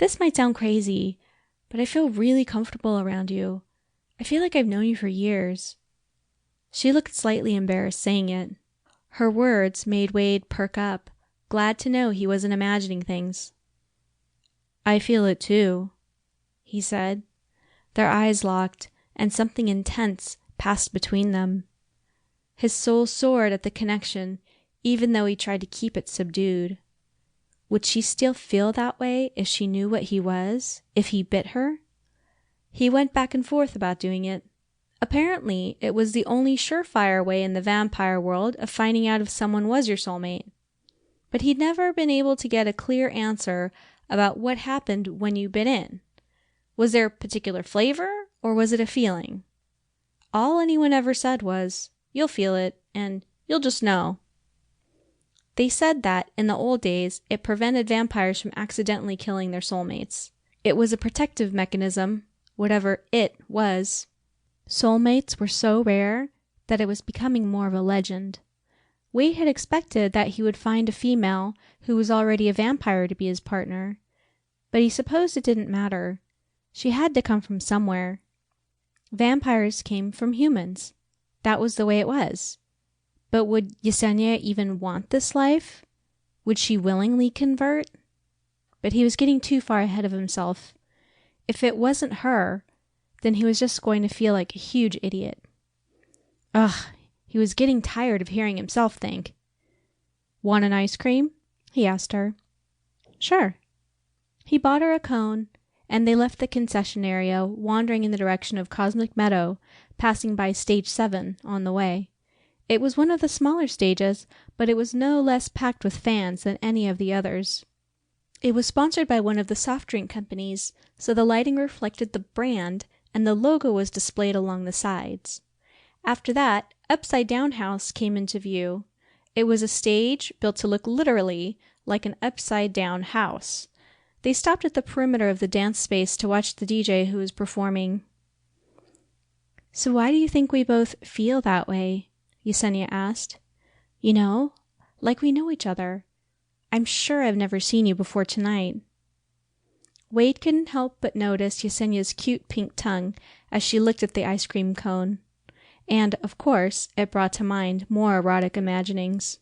This might sound crazy, but I feel really comfortable around you. I feel like I've known you for years." She looked slightly embarrassed saying it. Her words made Wade perk up, glad to know he wasn't imagining things. "I feel it too," he said. Their eyes locked, and something intense passed between them. His soul soared at the connection, even though he tried to keep it subdued. Would she still feel that way if she knew what he was, if he bit her? He went back and forth about doing it. Apparently, it was the only surefire way in the vampire world of finding out if someone was your soulmate. But he'd never been able to get a clear answer about what happened when you bit in. Was there a particular flavor, or was it a feeling? All anyone ever said was, "You'll feel it, and you'll just know." They said that, in the old days, it prevented vampires from accidentally killing their soulmates. It was a protective mechanism, whatever "it" was. Soulmates were so rare that it was becoming more of a legend. Wade had expected that he would find a female who was already a vampire to be his partner, but he supposed it didn't matter. She had to come from somewhere. Vampires came from humans. That was the way it was. But would Yesenia even want this life? Would she willingly convert? But he was getting too far ahead of himself. If it wasn't her, then he was just going to feel like a huge idiot. Ugh, he was getting tired of hearing himself think. "Want an ice cream?" he asked her. "Sure." He bought her a cone, and they left the concession area, wandering in the direction of Cosmic Meadow, passing by Stage 7 on the way. It was one of the smaller stages, but it was no less packed with fans than any of the others. It was sponsored by one of the soft drink companies, so the lighting reflected the brand, and the logo was displayed along the sides. After that, Upside Down House came into view. It was a stage built to look literally like an upside-down house. They stopped at the perimeter of the dance space to watch the DJ who was performing. "So why do you think we both feel that way?" Yesenia asked. "You know, like we know each other. I'm sure I've never seen you before tonight." Wade couldn't help but notice Yesenia's cute pink tongue as she looked at the ice cream cone. And, of course, it brought to mind more erotic imaginings.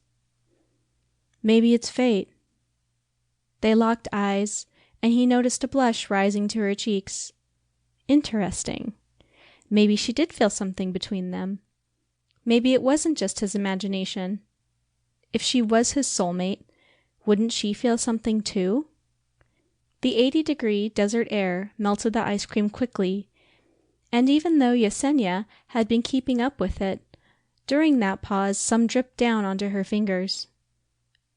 "Maybe it's fate." They locked eyes, and he noticed a blush rising to her cheeks. Interesting. Maybe she did feel something between them. Maybe it wasn't just his imagination. If she was his soulmate, wouldn't she feel something too? The 80-degree desert air melted the ice cream quickly, and even though Yesenia had been keeping up with it, during that pause some dripped down onto her fingers.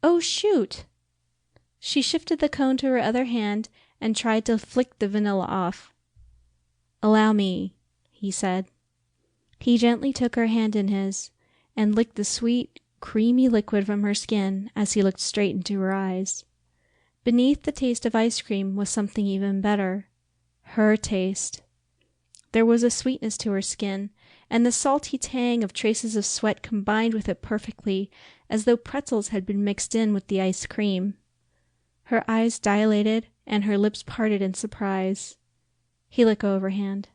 "Oh, shoot!" She shifted the cone to her other hand and tried to flick the vanilla off. "Allow me," he said. He gently took her hand in his and licked the sweet, creamy liquid from her skin as he looked straight into her eyes. Beneath the taste of ice cream was something even better. Her taste. There was a sweetness to her skin, and the salty tang of traces of sweat combined with it perfectly, as though pretzels had been mixed in with the ice cream. Her eyes dilated, and her lips parted in surprise. He let go of her hand.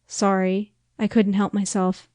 "Sorry, I couldn't help myself."